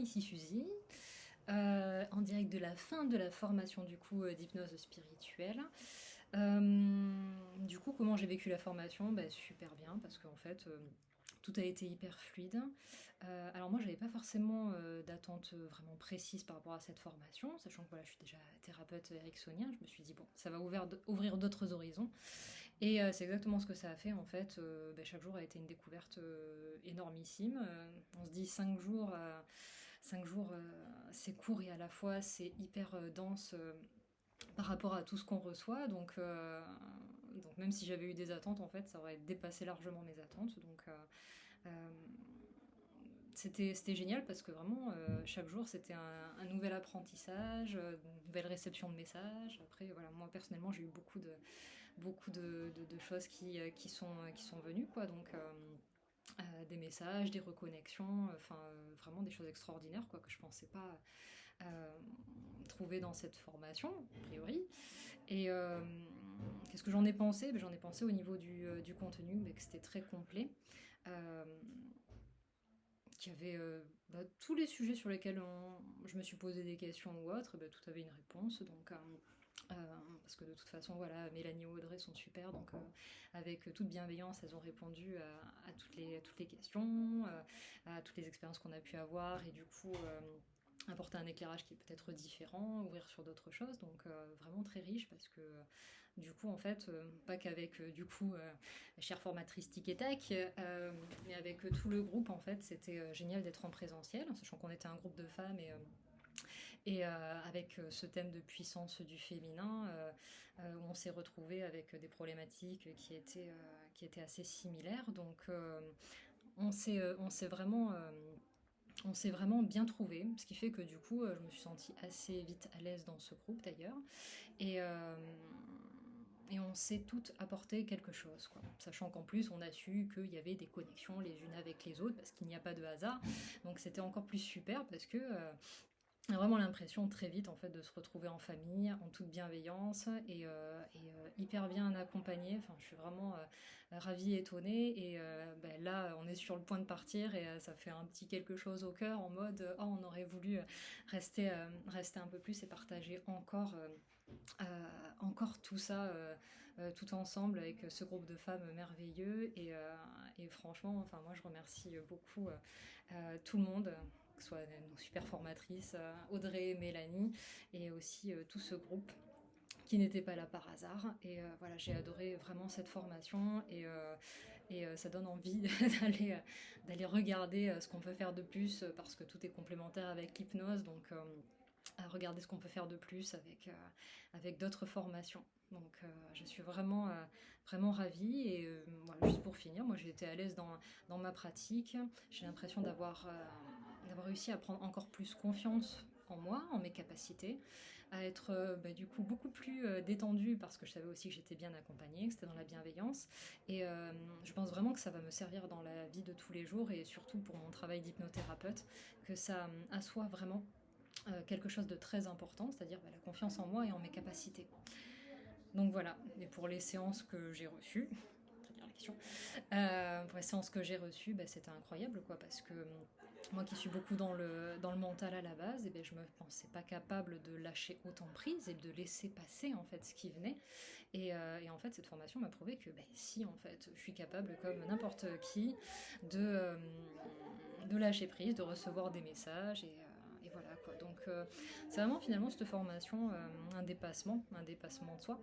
ici Suzy, en direct de la fin de la formation du coup d'hypnose spirituelle. Du coup, comment j'ai vécu la formation? Bah, super bien, parce qu'en fait, tout a été hyper fluide. Alors moi, j'avais pas forcément d'attente vraiment précise par rapport à cette formation, sachant que voilà, je suis déjà thérapeute ericksonien. Je me suis dit, bon, ça va ouvrir d'autres horizons. Et c'est exactement ce que ça a fait en fait. Bah, chaque jour a été une découverte énormissime. On se dit 5 jours, 5 jours, c'est court et à la fois c'est hyper dense par rapport à tout ce qu'on reçoit. Donc même si j'avais eu des attentes, en fait, ça aurait dépassé largement mes attentes. Euh, c'était génial parce que vraiment, chaque jour, c'était un nouvel apprentissage, une nouvelle réception de messages. Après, voilà, moi personnellement, j'ai eu beaucoup de choses qui sont venues, quoi. Des messages, des reconnexions, enfin vraiment des choses extraordinaires, quoi, que je pensais pas euh, trouver dans cette formation, a priori. Et qu'est-ce que j'en ai pensé? Ben, j'en ai pensé au niveau du contenu, mais que c'était très complet. Euh, qu'il y avait tous les sujets sur lesquels je me suis posé des questions ou autres, ben, tout avait une réponse. Euh, parce que de toute façon, voilà, Mélanie et Audrey sont super, donc avec toute bienveillance, elles ont répondu à toutes les questions, à toutes les expériences qu'on a pu avoir, et du coup, apporter un éclairage qui est peut-être différent, ouvrir sur d'autres choses, donc vraiment très riche parce que du coup en fait, pas qu'avec du coup la chère formatrice Tic et Tac, mais avec tout le groupe en fait, c'était génial d'être en présentiel, sachant qu'on était un groupe de femmes et avec ce thème de puissance du féminin, où on s'est retrouvé avec des problématiques qui étaient assez similaires, donc on s'est vraiment bien trouvé, ce qui fait que du coup, je me suis sentie assez vite à l'aise dans ce groupe d'ailleurs. Et, euh, et on s'est toutes apporté quelque chose, quoi. Sachant qu'en plus, on a su qu'il y avait des connexions les unes avec les autres, parce qu'il n'y a pas de hasard. Donc c'était encore plus super, parce que on a vraiment l'impression très vite en fait de se retrouver en famille, en toute bienveillance et hyper bien accompagnée. Enfin, je suis vraiment ravie, étonnée. Et ben là, on est sur le point de partir et ça fait un petit quelque chose au cœur en mode oh, on aurait voulu rester un peu plus et partager encore tout ça tout ensemble avec ce groupe de femmes merveilleux. Et franchement, enfin, moi je remercie beaucoup tout le monde, que ce soit nos super formatrices, Audrey, Mélanie, et aussi tout ce groupe qui n'était pas là par hasard. Et voilà, j'ai adoré vraiment cette formation et ça donne envie d'aller regarder ce qu'on peut faire de plus parce que tout est complémentaire avec l'hypnose. Donc à regarder ce qu'on peut faire de plus avec d'autres formations. Donc je suis vraiment ravie. Et voilà, juste pour finir, moi j'ai été à l'aise dans ma pratique. J'ai l'impression d'avoir réussi à prendre encore plus confiance en moi, en mes capacités, à être du coup beaucoup plus détendue parce que je savais aussi que j'étais bien accompagnée, que c'était dans la bienveillance. Et je pense vraiment que ça va me servir dans la vie de tous les jours et surtout pour mon travail d'hypnothérapeute, que ça assoit vraiment quelque chose de très important, c'est-à-dire la confiance en moi et en mes capacités. Donc voilà, et pour les séances que j'ai reçues, très bien la question, pour les séances que j'ai reçues, c'était incroyable, quoi, parce que moi qui suis beaucoup dans le mental à la base, je me pensais pas capable de lâcher autant de prise et de laisser passer en fait ce qui venait. Et en fait, cette formation m'a prouvé que si, en fait, je suis capable, comme n'importe qui, de, de lâcher prise, de recevoir des messages et voilà quoi. Donc c'est vraiment finalement cette formation un dépassement de soi,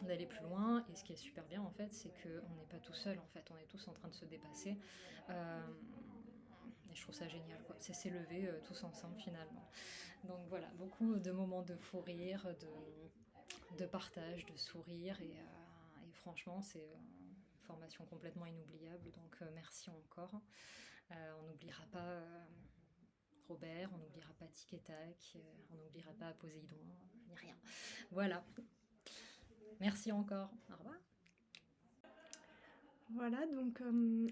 d'aller plus loin. Et ce qui est super bien en fait, c'est qu'on n'est pas tout seul en fait, on est tous en train de se dépasser. Euh, et je trouve ça génial, quoi. C'est s'élever tous ensemble finalement. Donc voilà, beaucoup de moments de fou rire, de partage, de sourire. Et franchement, c'est une formation complètement inoubliable. Donc merci encore. On n'oubliera pas Robert, on n'oubliera pas Tic et Tac, on n'oubliera pas Poséidon, ni rien. Voilà, merci encore. Au revoir. Voilà, donc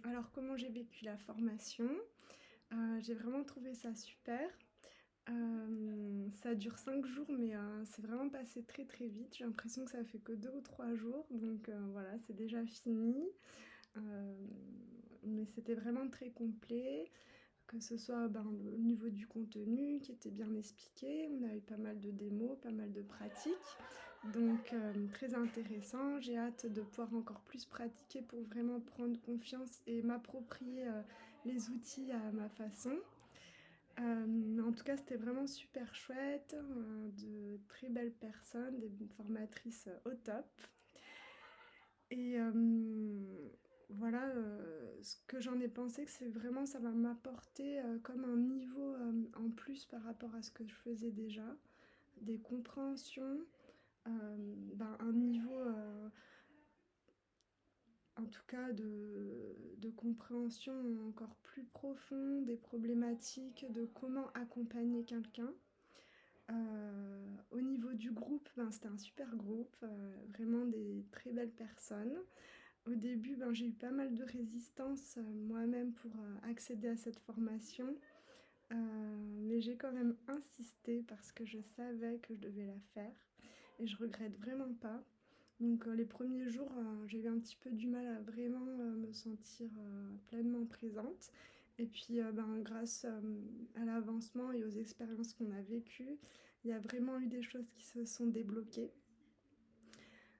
alors comment j'ai vécu la formation? J'ai vraiment trouvé ça super. Ça dure 5 jours, mais c'est vraiment passé très très vite. J'ai l'impression que ça fait que 2 ou 3 jours, donc voilà, c'est déjà fini. Euh, mais c'était vraiment très complet. que ce soit le niveau du contenu qui était bien expliqué, on a eu pas mal de démos, pas mal de pratiques, donc très intéressant. J'ai hâte de pouvoir encore plus pratiquer pour vraiment prendre confiance et m'approprier les outils à ma façon. En tout cas, c'était vraiment super chouette, de très belles personnes, des formatrices au top. Et voilà, ce que j'en ai pensé, que c'est vraiment, ça va m'apporter comme un niveau en plus par rapport à ce que je faisais déjà, des compréhensions, un niveau en tout cas de compréhension encore plus profond des problématiques, de comment accompagner quelqu'un. Au niveau du groupe, c'était un super groupe, vraiment des très belles personnes. Au début, j'ai eu pas mal de résistance moi-même pour accéder à cette formation, mais j'ai quand même insisté parce que je savais que je devais la faire et je regrette vraiment pas. Donc les premiers jours, j'ai eu un petit peu du mal à vraiment me sentir pleinement présente. Et puis grâce à l'avancement et aux expériences qu'on a vécues, il y a vraiment eu des choses qui se sont débloquées.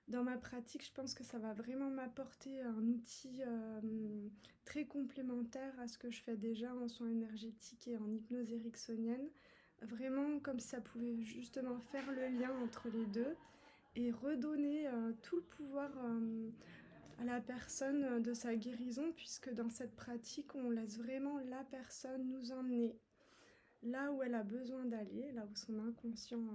Dans ma pratique, je pense que ça va vraiment m'apporter un outil très complémentaire à ce que je fais déjà en soins énergétiques et en hypnose ericksonienne. Vraiment comme si ça pouvait justement faire le lien entre les deux et redonner tout le pouvoir à la personne de sa guérison, puisque dans cette pratique, on laisse vraiment la personne nous emmener là où elle a besoin d'aller, là où son inconscient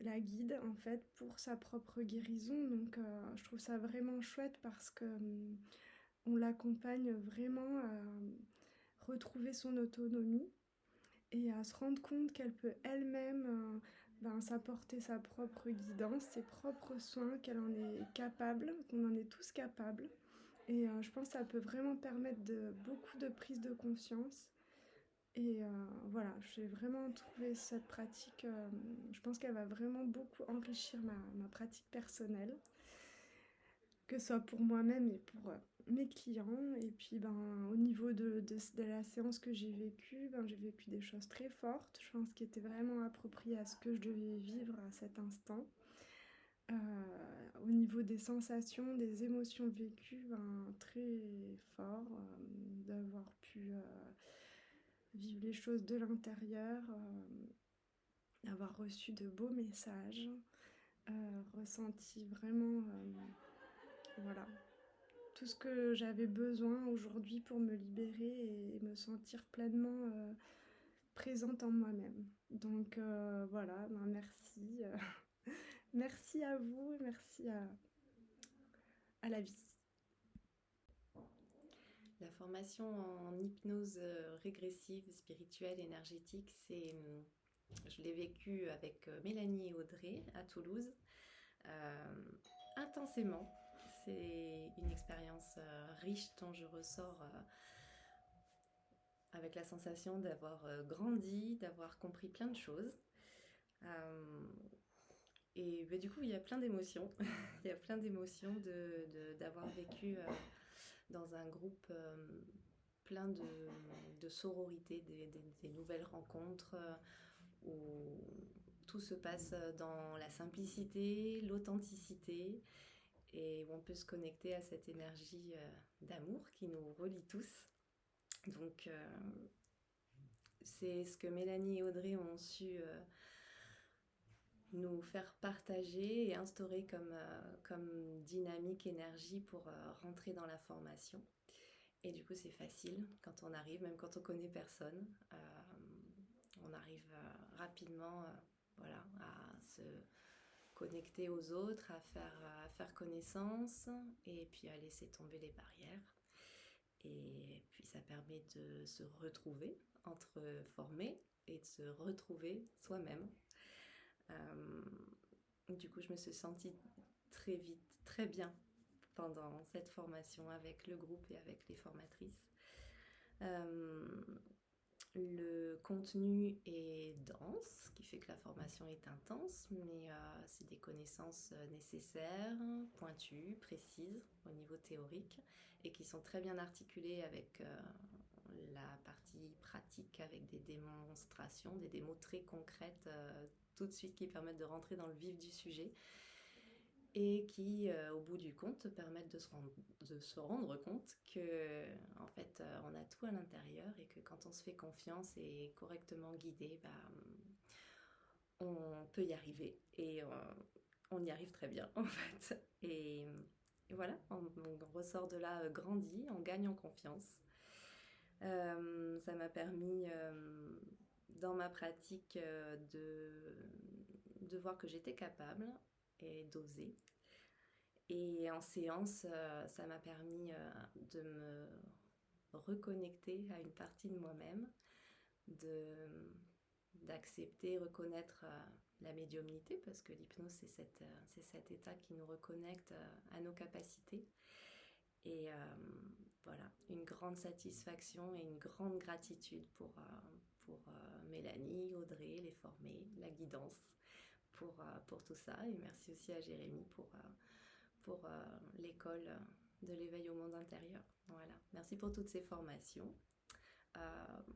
la guide en fait pour sa propre guérison. Donc je trouve ça vraiment chouette parce que on l'accompagne vraiment à retrouver son autonomie et à se rendre compte qu'elle peut elle-même s'apporter sa propre guidance, ses propres soins, qu'elle en est capable, qu'on en est tous capables. Et je pense que ça peut vraiment permettre beaucoup de prise de conscience. Et voilà, j'ai vraiment trouvé cette pratique, je pense qu'elle va vraiment beaucoup enrichir ma pratique personnelle, que ce soit pour moi-même et pour mes clients. Et puis au niveau de la séance que j'ai vécue, j'ai vécu des choses très fortes, je pense, qui étaient vraiment appropriées à ce que je devais vivre à cet instant. Au niveau des sensations, des émotions vécues, très fort, d'avoir pu vivre les choses de l'intérieur, avoir reçu de beaux messages, ressenti vraiment voilà, tout ce que j'avais besoin aujourd'hui pour me libérer et me sentir pleinement présente en moi-même. Donc voilà, merci. Merci à vous, merci à la vie. La formation en hypnose régressive, spirituelle, énergétique, je l'ai vécue avec Mélanie et Audrey à Toulouse, intensément. C'est une expérience riche dont je ressors avec la sensation d'avoir grandi, d'avoir compris plein de choses. Et du coup, il y a plein d'émotions. Il y a plein d'émotions d'avoir vécu dans un groupe plein de sororité, des nouvelles rencontres où tout se passe dans la simplicité, l'authenticité et où on peut se connecter à cette énergie d'amour qui nous relie tous. Donc c'est ce que Mélanie et Audrey ont su nous faire partager et instaurer comme dynamique, énergie pour rentrer dans la formation. Et du coup, c'est facile quand on arrive, même quand on connaît personne. On arrive rapidement à se connecter aux autres, à faire connaissance et puis à laisser tomber les barrières. Et puis ça permet de se retrouver entre formés et de se retrouver soi-même. Du coup, je me suis sentie très vite, très bien pendant cette formation avec le groupe et avec les formatrices. Le contenu est dense, ce qui fait que la formation est intense, mais c'est des connaissances nécessaires, pointues, précises au niveau théorique et qui sont très bien articulées avec la partie pratique avec des démonstrations, des démos très concrètes tout de suite qui permettent de rentrer dans le vif du sujet et qui, au bout du compte, permettent de se rendre compte que, en fait, on a tout à l'intérieur et que quand on se fait confiance et correctement guidé, on peut y arriver et on y arrive très bien, en fait. Et voilà, on ressort de là grandi, on gagne en confiance. Ça m'a permis, dans ma pratique, de voir que j'étais capable et d'oser. Et en séance, ça m'a permis de me reconnecter à une partie de moi-même, d'accepter, reconnaître la médiumnité, parce que l'hypnose, c'est cet état qui nous reconnecte à nos capacités. Et voilà, une grande satisfaction et une grande gratitude pour Mélanie, Audrey, les formés, la guidance, pour tout ça. Et merci aussi à Jérémy pour l'école de l'éveil au monde intérieur. Voilà, merci pour toutes ces formations.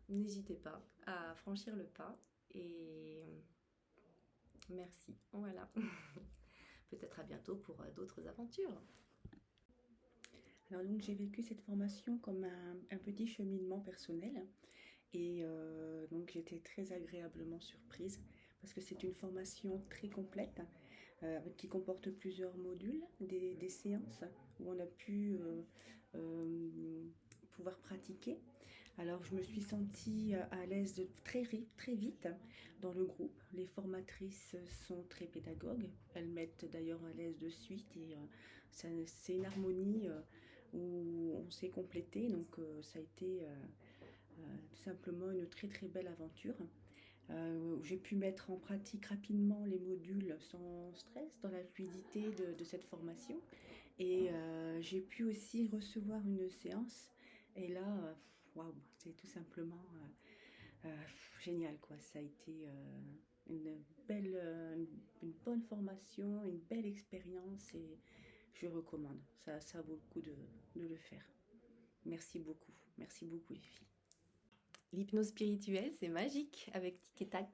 N'hésitez pas à franchir le pas et merci. Voilà. Peut-être à bientôt pour d'autres aventures. Alors donc j'ai vécu cette formation comme un petit cheminement personnel et donc j'étais très agréablement surprise parce que c'est une formation très complète qui comporte plusieurs modules, des séances où on a pu pouvoir pratiquer. Alors je me suis sentie à l'aise très vite dans le groupe. Les formatrices sont très pédagogues, elles mettent d'ailleurs à l'aise de suite et c'est une harmonie où on s'est complété, donc ça a été tout simplement une très belle aventure. Où j'ai pu mettre en pratique rapidement les modules sans stress, dans la fluidité de cette formation. Et j'ai pu aussi recevoir une séance. Et là, waouh, c'est tout simplement génial, quoi. Ça a été une bonne formation, une belle expérience et je recommande. Ça vaut le coup de le faire. Merci beaucoup les filles. L'hypnose spirituelle, c'est magique avec Tic et Tac.